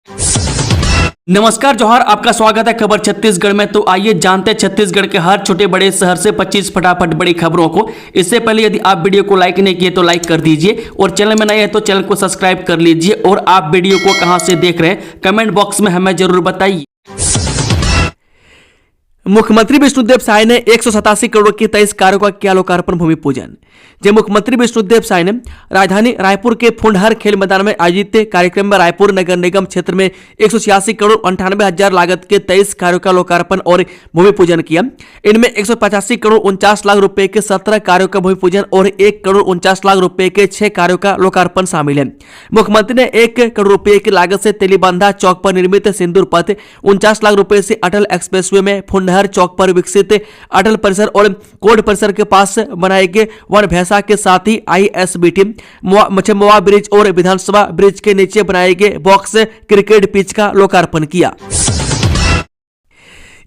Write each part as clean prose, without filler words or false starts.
नमस्कार जोहार, आपका स्वागत है खबर छत्तीसगढ़ में। तो आइए जानते हैं छत्तीसगढ़ के हर छोटे बड़े शहर से 25 फटाफट बड़ी खबरों को। इससे पहले यदि आप वीडियो को लाइक नहीं किए तो लाइक कर दीजिए और चैनल में नए हैं तो चैनल को सब्सक्राइब कर लीजिए। और आप वीडियो को कहां से देख रहे हैं कमेंट बॉक्स में हमें जरूर बताइए। मुख्यमंत्री विष्णुदेव साय ने 187 करोड़ के 23 कार्यों का किया लोकार्पण भूमि पूजन। जब मुख्यमंत्री विष्णुदेव साय ने राजधानी रायपुर के फुंडहर खेल मैदान में आयोजित कार्यक्रम में रायपुर नगर निगम क्षेत्र में 186 करोड़ 98 हजार लागत के 23 कार्यों का लोकार्पण और भूमि पूजन किया। इनमें 185 करोड़ 49 लाख रुपए के 17 कार्यों का भूमि पूजन और 1 करोड़ 49 लाख रुपए के 6 कार्यों का लोकार्पण शामिल है। मुख्यमंत्री ने 1 करोड़ रुपए की लागत से तेलीबांधा चौक पर निर्मित सिंदूर पथ, 49 लाख रुपए से अटल एक्सप्रेसवे में फुंडहर चौक पर विकसित अटल परिसर और कोर्ट परिसर के पास बनाए गए वन भैंसा के साथ ही ISBT मछमवा ब्रिज और विधानसभा ब्रिज के नीचे बनाए गए बॉक्स क्रिकेट पिच का लोकार्पण किया।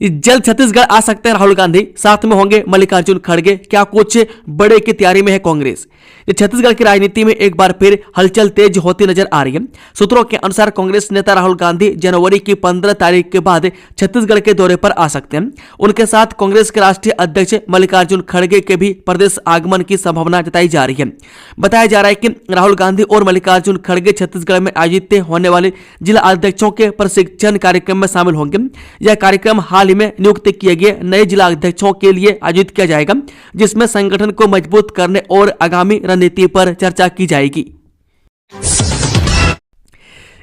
जल्द छत्तीसगढ़ आ सकते हैं राहुल गांधी, साथ में होंगे मल्लिकार्जुन खड़गे। क्या कुछ बड़े की तैयारी में है कांग्रेस? छत्तीसगढ़ की राजनीति में एक बार फिर हलचल तेज होती नजर आ रही है। सूत्रों के अनुसार कांग्रेस नेता राहुल गांधी जनवरी की 15 तारीख के बाद छत्तीसगढ़ के दौरे पर आ सकते हैं। उनके साथ कांग्रेस के राष्ट्रीय अध्यक्ष मल्लिकार्जुन खड़गे के भी प्रदेश आगमन की संभावना जताई जा रही है। बताया जा रहा है कि राहुल गांधी और मल्लिकार्जुन खड़गे छत्तीसगढ़ में आयोजित होने वाले जिला अध्यक्षों के प्रशिक्षण कार्यक्रम में शामिल होंगे। यह कार्यक्रम हाल ही में नियुक्त किए गए नए जिला अध्यक्षों के लिए आयोजित किया जाएगा, जिसमें संगठन को मजबूत करने और आगामी रणनीति पर चर्चा की जाएगी।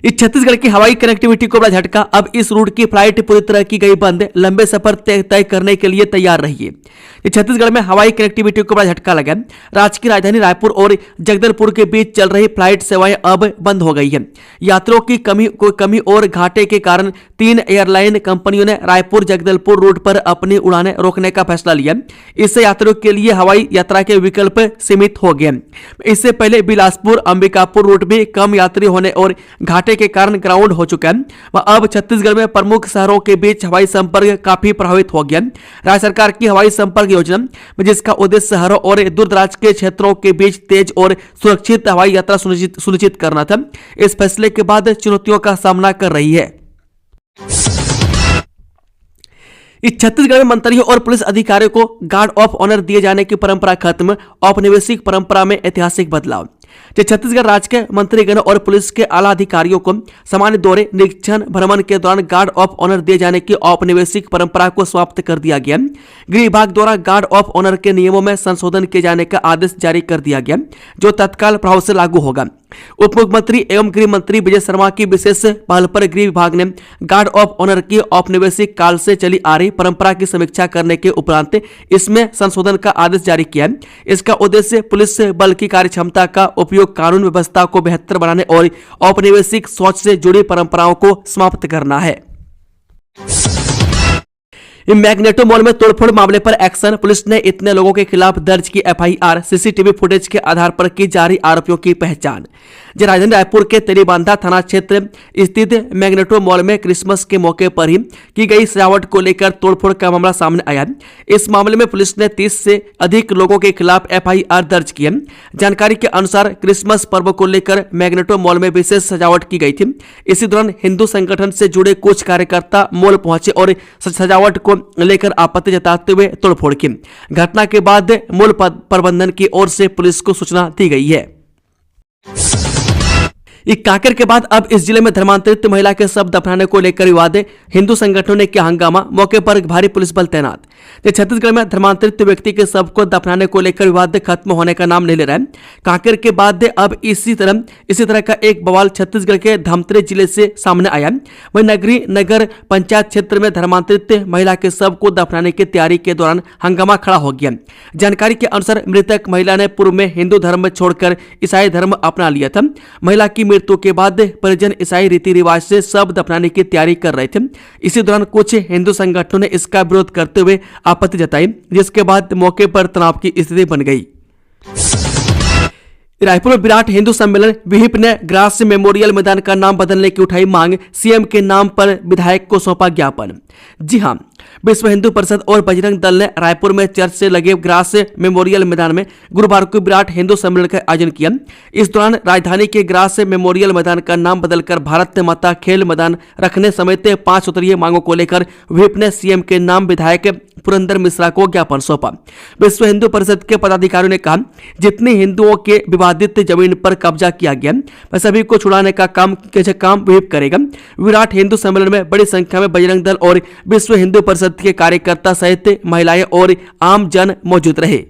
इस छत्तीसगढ़ की हवाई कनेक्टिविटी को बड़ा झटका। अब इस रूट की फ्लाइट पूरी तरह की गई बंद। लंबे सफर तय करने के लिए तैयार रहिए। छत्तीसगढ़ में हवाई कनेक्टिविटी को बड़ा झटका लगा। राज्य की राजधानी रायपुर और जगदलपुर के बीच चल रही फ्लाइट सेवाएं अब बंद हो गई है। यात्रियों की कमी और घाटे के कारण 3 एयरलाइन कंपनियों ने रायपुर जगदलपुर रूट पर अपनी उड़ानें रोकने का फैसला लिया। इससे यात्रियों के लिए हवाई यात्रा के विकल्प सीमित हो गए। इससे पहले बिलासपुर अंबिकापुर रूट भी कम यात्री होने और घाटे के कारण ग्राउंड हो चुका है। अब छत्तीसगढ़ में प्रमुख शहरों के बीच हवाई संपर्क काफी प्रभावित हो गया। राज्य सरकार की हवाई संपर्क योजना, जिसका उद्देश्य शहरों और दूरदराज के क्षेत्रों के बीच तेज और सुरक्षित हवाई यात्रा सुनिश्चित करना था, इस फैसले के बाद चुनौतियों का सामना कर रही है। इस छत्तीसगढ़ में मंत्रियों और पुलिस अधिकारियों को गार्ड ऑफ ऑनर दिए जाने की परंपरा खत्म। औपनिवेशिक परंपरा में ऐतिहासिक बदलाव। छत्तीसगढ़ राज्य के मंत्रीगण और पुलिस के आला अधिकारियों को सामान्य दौरे, निरीक्षण, भ्रमण के दौरान गार्ड ऑफ ऑनर दिए जाने की औपनिवेशिक परंपरा को समाप्त कर दिया गया। गृह विभाग द्वारा गार्ड ऑफ ऑनर के नियमों में संशोधन किए जाने का आदेश जारी कर दिया गया, जो तत्काल प्रभाव से लागू होगा। उप मुख्यमंत्री एवं गृह मंत्री विजय शर्मा की विशेष पहल पर गृह विभाग ने गार्ड ऑफ ऑनर की औपनिवेशिक काल से चली आ रही परंपरा की समीक्षा करने के उपरांत इसमें संशोधन का आदेश जारी किया। इसका उद्देश्य पुलिस बल की कार्यक्षमता का उपयोग कानून व्यवस्था को बेहतर बनाने और औपनिवेशिक सोच से जुड़ी परंपराओं को समाप्त करना है। मैग्नेटो मॉल में तोड़फोड़ मामले पर एक्शन। पुलिस ने इतने लोगों के खिलाफ दर्ज की FIR। सीसीटीवी फुटेज के आधार पर की जा रही आरोपियों की पहचान। राजधानी रायपुर के तेलीबांधा थाना क्षेत्र स्थित मैग्नेटो मॉल में क्रिसमस के मौके पर ही की गई सजावट को लेकर तोड़फोड़ का मामला सामने आया। इस मामले में पुलिस ने 30 से अधिक लोगों के खिलाफ FIR दर्ज की है। जानकारी के अनुसार क्रिसमस पर्व को लेकर मैग्नेटो मॉल में विशेष सजावट की गई थी। इसी दौरान हिंदू संगठन से जुड़े कुछ कार्यकर्ता मॉल पहुंचे और सजावट को लेकर आपत्ति जताते हुए तोड़फोड़ की। घटना के बाद मॉल प्रबंधन की ओर से पुलिस को सूचना दी गई है। कांकेर के बाद अब इस जिले में धर्मांतरित महिला के शव दफनाने को लेकर विवाद। हिंदू संगठनों ने किया हंगामा, मौके पर भारी पुलिस बल तैनात। छत्तीसगढ़ में धर्मांतरित व्यक्ति के शव को दफनाने को लेकर विवाद खत्म होने का नाम नहीं ले रहा है। कांकेर के बाद अब इसी तरह का एक बवाल छत्तीसगढ़ के धमतरी जिले से सामने आया। वहीं नगरी नगर पंचायत क्षेत्र में धर्मांतरित महिला के शव को दफनाने की तैयारी के दौरान हंगामा खड़ा हो गया। जानकारी के अनुसार मृतक महिला ने पूर्व में हिंदू धर्म छोड़कर ईसाई धर्म अपना लिया था। महिला की मृत्यु के बाद परिजन ईसाई रीति रिवाज से शव दफनाने की तैयारी कर रहे थे। इसी दौरान कुछ हिंदू संगठनों ने इसका विरोध करते हुए आपत्ति जताई, जिसके बाद मौके पर तनाव की स्थिति बन गई। रायपुर में विराट हिंदू सम्मेलन। विहिप ने ग्रास मेमोरियल मैदान का नाम बदलने की उठाई मांग। सीएम के नाम पर विधायक को सौंपा ज्ञापन। जी हां, विश्व हिंदू परिषद और बजरंग दल ने रायपुर में चर्च से लगे ग्रास मेमोरियल मैदान में गुरुवार को विराट हिंदू सम्मेलन का आयोजन किया। इस दौरान राजधानी के ग्रास मेमोरियल मैदान का नाम बदलकर भारत माता खेल मैदान रखने समेत 5 सूत्रीय मांगों को लेकर व्हिप ने सीएम के नाम विधायक पुरंदर मिश्रा को ज्ञापन सौंपा। विश्व हिंदू परिषद के पदाधिकारियों ने कहा, जितनी हिंदुओं के विवादित जमीन पर कब्जा किया गया वह सभी को छुड़ाने का काम व्हिप करेगा। विराट हिंदू सम्मेलन में बड़ी संख्या में बजरंग दल और विश्व हिंदू परिषद के कार्यकर्ता सहित महिलाएं और आम जन मौजूद रहे।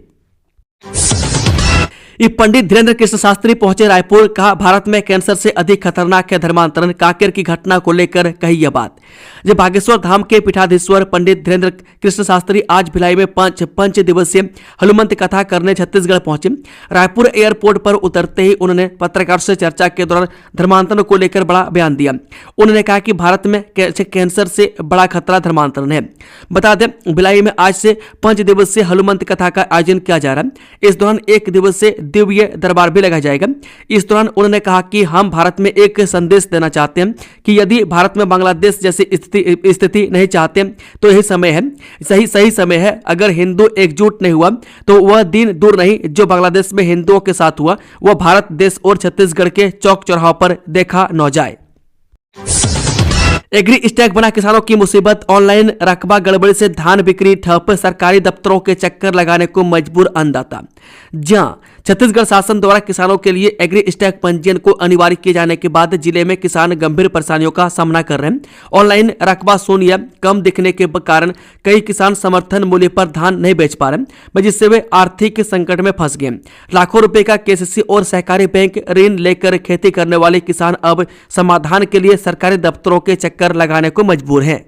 पंडित धीरेन्द्र कृष्ण शास्त्री पहुंचे रायपुर, कहा भारत में कैंसर से अधिक खतरनाक है धर्मांतरण। कांकेर की घटना को लेकर कही यह बात। जब बागेश्वर धाम के पीठाधीश्वर पंडित धीरेन्द्र कृष्ण शास्त्री आज भिलाई में 5 दिवसीय हनुमंत कथा करने छत्तीसगढ़ पहुंचे। रायपुर एयरपोर्ट पर उतरते ही उन्होंने पत्रकारों से चर्चा के दौरान धर्मांतरण को लेकर बड़ा बयान दिया। उन्होंने कहा कि भारत में कैंसर से बड़ा खतरा धर्मांतरण है। बता दें, भिलाई में आज से 5 दिवसीय हनुमंत कथा का आयोजन किया जा रहा है। इस दौरान 1 दिवसीय दिव्य दरबार भी लगाया जाएगा। इस दौरान उन्होंने कहा कि हम भारत में एक संदेश देना चाहते हैं कि यदि भारत में बांग्लादेश जैसी स्थिति नहीं चाहते तो यही समय है, सही समय है। अगर हिंदू एकजुट नहीं हुआ तो वह दिन दूर नहीं जो बांग्लादेश में हिंदुओं के साथ हुआ वह भारत देश और छत्तीसगढ़ के चौक चौराहों पर देखा न जाए। एग्री स्टैक बना किसानों की मुसीबत, ऑनलाइन रकबा गड़बड़ी से धान बिक्री ठप, सरकारी दफ्तरों के चक्कर लगाने को मजबूर अन्नदाता। जहां छत्तीसगढ़ शासन द्वारा किसानों के लिए एग्री स्टैक पंजीयन को अनिवार्य किए जाने के बाद जिले में किसान गंभीर परेशानियों का सामना कर रहे हैं। ऑनलाइन रकबा शून्य या कम दिखने के कारण कई किसान समर्थन मूल्य पर धान नहीं बेच पा रहे, जिससे वे आर्थिक संकट में फंस गए। लाखों रुपए का केसीसी और सहकारी बैंक ऋण लेकर खेती करने वाले किसान अब समाधान के लिए सरकारी दफ्तरों के चक्कर लगाने को मजबूर हैं।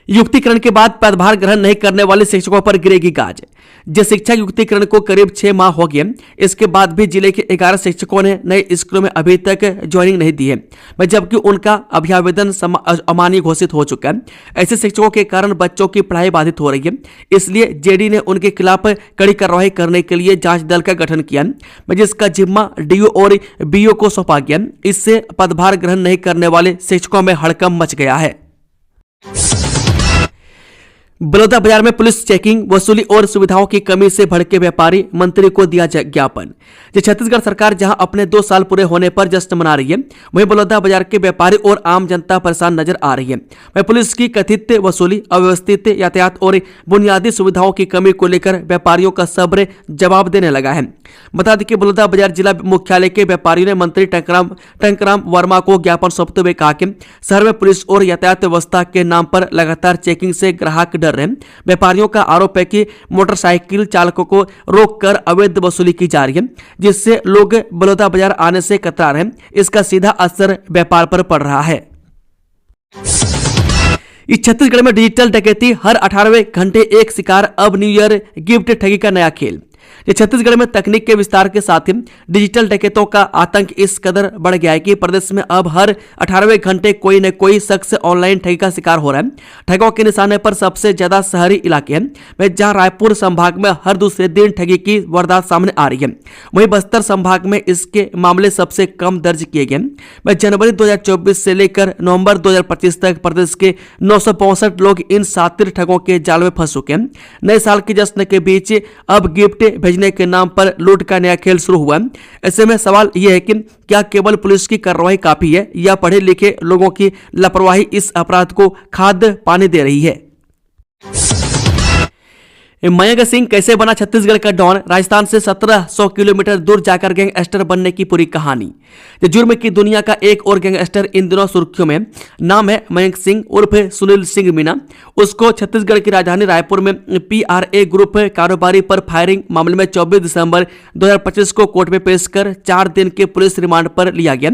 युक्तिकरण के बाद पदभार ग्रहण नहीं करने वाले शिक्षकों पर गिरेगी गाज। जिस शिक्षक युक्तिकरण को करीब 6 माह हो गए, इसके बाद भी जिले के 11 शिक्षकों ने नए स्कूलों में अभी तक ज्वाइनिंग नहीं दी है, जबकि उनका अभ्यावेदन अमान्य घोषित हो चुका है। ऐसे शिक्षकों के कारण बच्चों की पढ़ाई बाधित हो रही है। इसलिए जेडी ने उनके खिलाफ कड़ी कार्रवाई करने के लिए जांच दल का गठन किया, जिसका जिम्मा डीओ और बीओ को सौंपा गया। इससे पदभार ग्रहण नहीं करने वाले शिक्षकों में हड़कंप मच गया है। बलौदा बाजार में पुलिस चेकिंग, वसूली और सुविधाओं की कमी से भड़के व्यापारी, मंत्री को दिया ज्ञापन। छत्तीसगढ़ सरकार जहां अपने 2 साल पूरे होने पर जश्न मना रही है, वहीं बलौदा बाजार के व्यापारी और आम जनता परेशान नजर आ रही है। वहीं पुलिस की कथित वसूली, अव्यवस्थित यातायात और बुनियादी सुविधाओं की कमी को लेकर व्यापारियों का सब्र जवाब देने लगा है। बता दें कि बलौदा बाजार जिला मुख्यालय के व्यापारियों ने मंत्री टंकराम वर्मा को ज्ञापन सौंपते हुए कहा कि शहर में पुलिस और यातायात व्यवस्था के नाम पर लगातार चेकिंग से ग्राहक डर रहे हैं। व्यापारियों का आरोप है कि मोटरसाइकिल चालकों को रोककर अवैध वसूली की जा रही है, जिससे लोग बलौदा बाजार आने से कतरा रहे हैं। इसका सीधा असर व्यापार पर पड़ रहा है। इस छत्तीसगढ़ में डिजिटल डकैती, हर 18वें घंटे एक शिकार, अब न्यू ईयर गिफ्ट ठगी का नया खेल। छत्तीसगढ़ में तकनीक के विस्तार के साथ ही डिजिटल डकैतों का आतंक इस कदर बढ़ गया है कि प्रदेश में अब हर 18वें घंटे कोई न कोई शख्स ऑनलाइन ठगी का शिकार हो रहा है। ठगों के निशाने पर सबसे ज्यादा शहरी इलाके हैं, जहां रायपुर संभाग में हर दूसरे दिन ठगी की वारदात सामने आ रही है। वहीं बस्तर संभाग में इसके मामले सबसे कम दर्ज किए गए। जनवरी 2024 से लेकर नवंबर 2025 तक प्रदेश के 965 लोग इन शातिर ठगों के जाल में फंस चुके हैं। नए साल के जश्न के बीच अब गिफ्ट भेजने के नाम पर लूट का नया खेल शुरू हुआ है। ऐसे में सवाल यह है कि क्या केवल पुलिस की कार्रवाई काफी है या पढ़े लिखे लोगों की लापरवाही इस अपराध को खाद पानी दे रही है। मयंक सिंह कैसे बना छत्तीसगढ़ का डॉन, राजस्थान से 1700 किलोमीटर दूर जाकर गैंगस्टर बनने की पूरी कहानी। जुर्म की दुनिया का एक और गैंगस्टर इन दिनों सुर्खियों में, नाम है मयंक सिंह उर्फ सुनील सिंह मीना। उसको छत्तीसगढ़ की राजधानी रायपुर में PRA ग्रुप कारोबारी पर फायरिंग मामले में 24 दिसंबर 2025 को कोर्ट में पेश कर 4 दिन के पुलिस रिमांड पर लिया गया।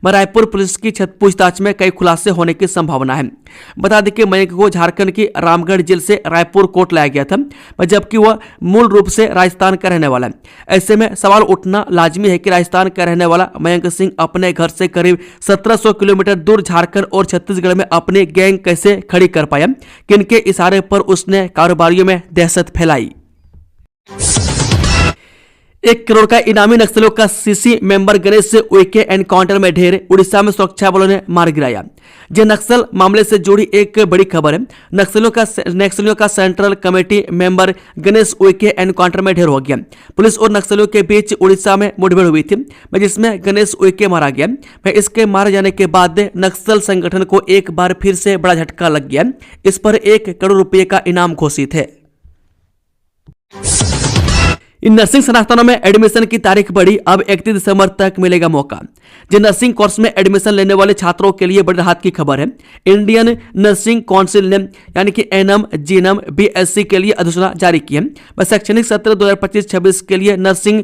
रायपुर पुलिस की पूछताछ में कई खुलासे होने की संभावना है। बता दें कि मयंक को झारखंड की रामगढ़ जेल से रायपुर कोर्ट लाया गया था, जबकि वह मूल रूप से राजस्थान का रहने वाला है। ऐसे में सवाल उठना लाजमी है कि राजस्थान का रहने वाला मयंक सिंह अपने घर से करीब 1700 किलोमीटर दूर झारखंड और छत्तीसगढ़ में अपनी गैंग कैसे खड़ी कर पाया, किनके इशारे पर उसने कारोबारियों में दहशत फैलाई। 1 करोड़ का इनामी नक्सलियों का CC member Ganesh Uikey encounter में ढेर, उड़ीसा में सुरक्षा बलों ने मार गिराया। यह नक्सल मामले से जुड़ी एक बड़ी खबर है। नक्सलियों का central committee member Ganesh Uikey encounter में ढेर हो गया। पुलिस और नक्सलियों के बीच उड़ीसा में मुठभेड़ हुई थी, जिसमें गणेश उइके मारा गया। इसके मारे जाने के बाद नक्सल संगठन को एक बार फिर से बड़ा झटका लग गया। इस पर 1 करोड़ रुपए का इनाम घोषित है। इन नर्सिंग संस्थानों में एडमिशन की तारीख बढ़ी, अब 31 दिसंबर तक मिलेगा मौका। जिन नर्सिंग कोर्स में एडमिशन लेने वाले छात्रों के लिए बड़ी राहत की खबर है। इंडियन नर्सिंग काउंसिल ने यानी कि एनएम जीएनएम बीएससी के लिए अधिसूचना जारी की है। शैक्षणिक सत्र 2025-26 के लिए नर्सिंग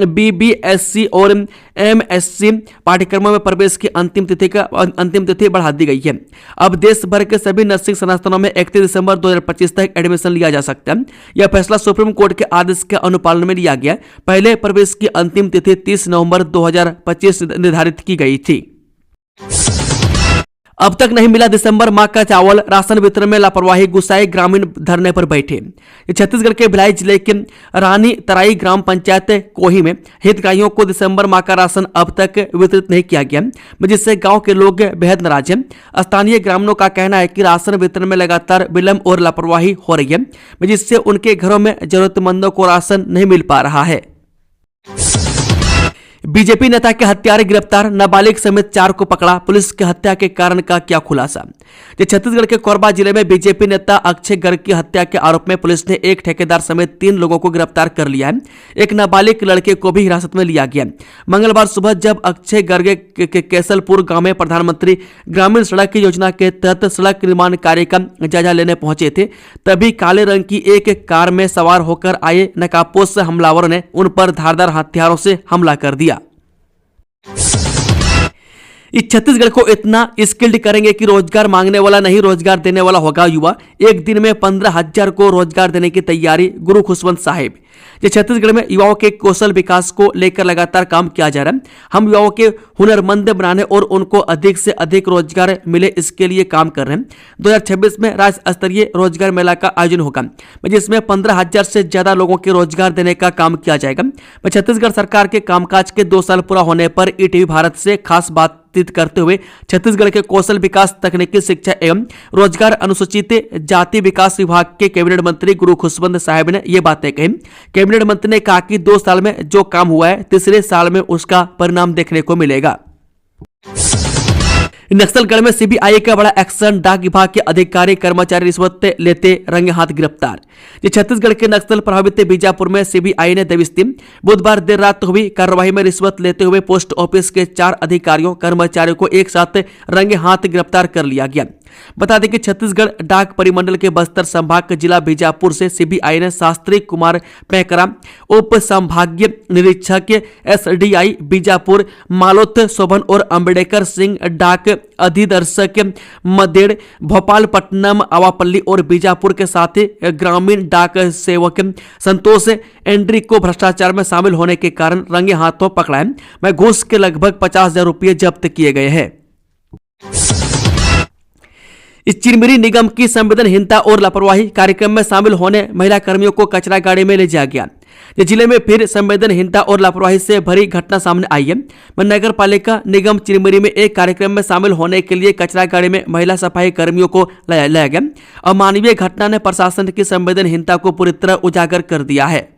बीबीएससी और एमएससी पाठ्यक्रमों में प्रवेश की अंतिम तिथि बढ़ा दी गई है। अब देश भर के सभी नर्सिंग संस्थानों में 31 दिसंबर 2025 तक एडमिशन लिया जा सकता है। यह फैसला सुप्रीम कोर्ट के आदेश के अनुपालन में लिया गया। पहले प्रवेश की अंतिम तिथि 30 नवंबर 2025 निर्धारित की गई थी। अब तक नहीं मिला दिसंबर माह का चावल, राशन वितरण में लापरवाही, गुस्साए ग्रामीण धरने पर बैठे। छत्तीसगढ़ के भिलाई जिले के रानी तराई ग्राम पंचायत कोही में हितग्राहियों को दिसंबर माह का राशन अब तक वितरित नहीं किया गया, जिससे गांव के लोग बेहद नाराज हैं। स्थानीय ग्रामीणों का कहना है कि राशन वितरण में लगातार विलंब और लापरवाही हो रही है, जिससे उनके घरों में जरूरतमंदों को राशन नहीं मिल पा रहा है। बीजेपी नेता के हत्यारे गिरफ्तार, नाबालिग समेत 4 को पकड़ा, पुलिस की हत्या के कारण का क्या खुलासा। छत्तीसगढ़ के कोरबा जिले में बीजेपी नेता अक्षय गर्ग की हत्या के आरोप में पुलिस ने एक ठेकेदार समेत 3 लोगों को गिरफ्तार कर लिया है। एक नाबालिग लड़के को भी हिरासत में लिया गया। मंगलवार सुबह जब अक्षय गर्ग के केसलपुर गांव में प्रधानमंत्री ग्रामीण सड़क योजना के तहत सड़क निर्माण कार्य का जायजा लेने पहुंचे थे, तभी काले रंग की एक कार में सवार होकर आए नकाबपोश हमलावरों ने उन पर धारदार हथियारों से हमला कर दिया। इस छत्तीसगढ़ को इतना स्किल्ड करेंगे कि रोजगार मांगने वाला नहीं, रोजगार देने वाला होगा युवा। एक दिन में 15,000 को रोजगार देने की तैयारी, गुरु खुशवंत साहिब। ये छत्तीसगढ़ में युवाओं के कौशल विकास को लेकर लगातार काम किया जा रहा है। हम युवाओं के हुनरमंद बनाने और उनको अधिक से अधिक रोजगार मिले, इसके लिए काम कर रहे हैं। 2026 में राज्य स्तरीय रोजगार मेला का आयोजन होगा, जिसमें 15,000 से ज्यादा लोगों के रोजगार देने का काम किया जाएगा। छत्तीसगढ़ सरकार के कामकाज के 2 साल पूरा होने पर ईटीवी भारत से खास बातचीत करते हुए छत्तीसगढ़ के कौशल विकास, तकनीकी शिक्षा एवं रोजगार अनुसूचित जाति विकास विभाग के कैबिनेट मंत्री गुरु खुशवंत साहब ने ये बातें कही। कैबिनेट मंत्री ने कहा कि 2 साल में जो काम हुआ है, तीसरे साल में उसका परिणाम देखने को मिलेगा। नक्सलगढ़ में सीबीआई का बड़ा एक्शन, डाक विभाग के अधिकारी कर्मचारी रिश्वत लेते रंगे हाथ गिरफ्तार। छत्तीसगढ़ के नक्सल प्रभावित बीजापुर में सीबीआई ने दबिश दी। बुधवार देर रात हुई कार्रवाई में रिश्वत लेते हुए पोस्ट ऑफिस के 4 अधिकारियों कर्मचारियों को एक साथ रंगे हाथ गिरफ्तार कर लिया गया। बता दें कि छत्तीसगढ़ डाक परिमंडल के बस्तर संभाग के जिला बीजापुर से सीबीआई ने शास्त्री कुमार पैकरा, उप संभागीय निरीक्षक एसडीआई बीजापुर मालोथ शोभन और अंबेडकर सिंह, डाक अधिदर्शक मदेड़, भोपालपट्टनम, आवापल्ली और बीजापुर के साथ ही ग्रामीण डाक सेवक संतोष एंड्री को भ्रष्टाचार में शामिल होने के कारण रंगे हाथों पकड़ा है। में घूस के लगभग 50,000 रुपये जब्त किए गए हैं। इस चिरमिरी निगम की संवेदनहीनता और लापरवाही, कार्यक्रम में शामिल होने महिला कर्मियों को कचरा गाड़ी में ले जाया गया। जिले में फिर संवेदनहीनता और लापरवाही से भरी घटना सामने आई है। नगर पालिका निगम चिरमिरी में एक कार्यक्रम में शामिल होने के लिए कचरा गाड़ी में महिला सफाई कर्मियों को लाया गया। अमानवीय घटना ने प्रशासन की संवेदनहीनता को पूरी तरह उजागर कर दिया है।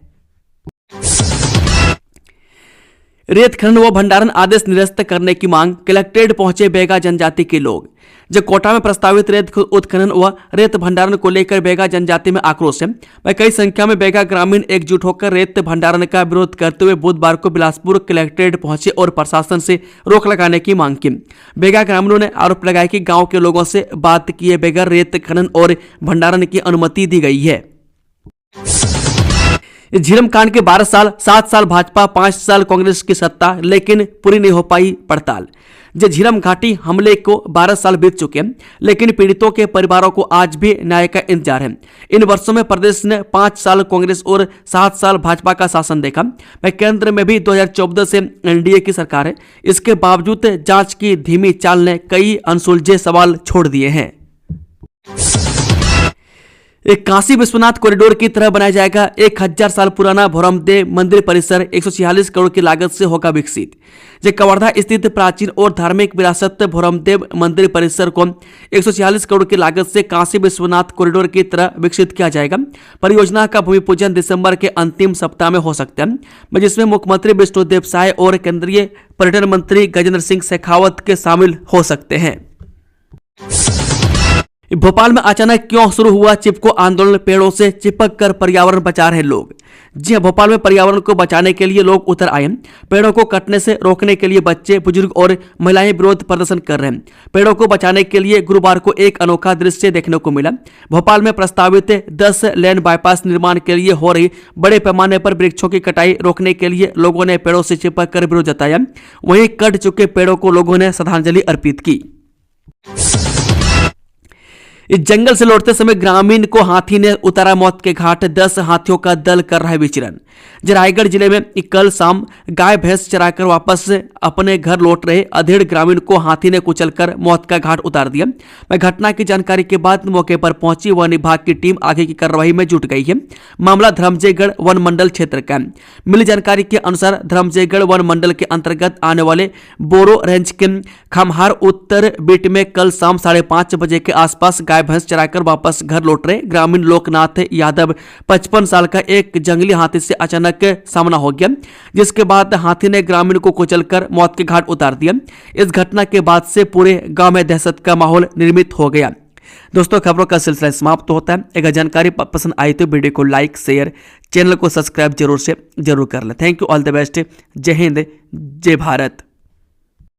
रेत खनन व भंडारण आदेश निरस्त करने की मांग, कलेक्ट्रेट पहुंचे बेगा जनजाति के लोग। जब कोटा में प्रस्तावित रेत उत्खनन व रेत भंडारण को लेकर बेगा जनजाति में आक्रोश है। वह कई संख्या में बेगा ग्रामीण एकजुट होकर रेत भंडारण का विरोध करते हुए बुधवार को बिलासपुर कलेक्ट्रेट पहुंचे और प्रशासन से रोक लगाने की मांग की। बेगा ग्रामीणों ने आरोप लगाया कि गांव के लोगों से बात किए बगैर रेत खनन और भंडारण की अनुमति दी गई है। झीरम कांड के 12 साल, 7 साल भाजपा, 5 साल कांग्रेस की सत्ता, लेकिन पूरी नहीं हो पाई पड़ताल। झीरम घाटी हमले को 12 साल बीत चुके हैं, लेकिन पीड़ितों के परिवारों को आज भी न्याय का इंतजार है। इन वर्षों में प्रदेश ने 5 साल कांग्रेस और 7 साल भाजपा का शासन देखा। केंद्र में भी 2014 से एनडीए की सरकार है। इसके बावजूद जांच की धीमी चाल ने कई अनसुलझे सवाल छोड़ दिए हैं। एक काशी विश्वनाथ कॉरिडोर की तरह बनाया जाएगा। 1000 साल पुराना भोरमदेव मंदिर परिसर 146 करोड़ की लागत से होगा विकसित। जो कवर्धा स्थित प्राचीन और धार्मिक विरासत भोरमदेव मंदिर परिसर को 146 करोड़ की लागत से काशी विश्वनाथ कॉरिडोर की तरह विकसित किया जाएगा। परियोजना का भूमि पूजन दिसंबर के अंतिम सप्ताह में हो सकता है, जिसमें मुख्यमंत्री विष्णुदेव साय और केंद्रीय पर्यटन मंत्री गजेंद्र सिंह शेखावत के शामिल हो सकते हैं। भोपाल में अचानक क्यों शुरू हुआ चिपको आंदोलन? पेड़ों से चिपक कर पर्यावरण बचा रहे लोग। जी हां, भोपाल में पर्यावरण को बचाने के लिए लोग उतर आए। पेड़ों को कटने से रोकने के लिए बच्चे, बुजुर्ग और महिलाएं विरोध प्रदर्शन कर रहे हैं। पेड़ों को बचाने के लिए गुरुवार को एक अनोखा दृश्य देखने को मिला। भोपाल में प्रस्तावित 10 लेन बाईपास निर्माण के लिए हो रही बड़े पैमाने पर वृक्षों की कटाई रोकने के लिए लोगों ने पेड़ों से चिपक कर विरोध जताया। वहीं कट चुके पेड़ों को लोगों ने श्रद्धांजलि अर्पित की। इस जंगल से लौटते समय ग्रामीण को हाथी ने उतारा मौत के घाट। 10 हाथियों का दल कर रहा है विचरण। रायगढ़ जिले में कल शाम गाय भैंस चराकर वापस अपने घर लौट रहे अधेड़ ग्रामीण को हाथी ने कुचलकर मौत का घाट उतार दिया। घटना की जानकारी के बाद मौके पर पहुंची वन विभाग की टीम आगे की कार्रवाई में जुट गई है। मामला धर्मजयगढ़ वन मंडल क्षेत्र का है। मिली जानकारी के अनुसार धर्मजयगढ़ वन मंडल के अंतर्गत आने वाले बोरो रेंज के खमहार उत्तर बेट में कल शाम 5:30 बजे के आसपास गाय भैंस चराकर वापस घर लौट रहे ग्रामीण लोकनाथ यादव 55 साल का एक जंगली हाथी से अचानक सामना हो गया, जिसके बाद हाथी ने ग्रामीण को कुचलकर मौत के घाट उतार दिया। इस घटना के बाद से पूरे गांव में दहशत का माहौल निर्मित हो गया। दोस्तों, खबरों का सिलसिला समाप्त होता है। अगर जानकारी पसंद आई तो वीडियो को लाइक, शेयर, चैनल को सब्सक्राइब जरूर कर लें। Thank you, all the best. जय हिंद, जय भारत।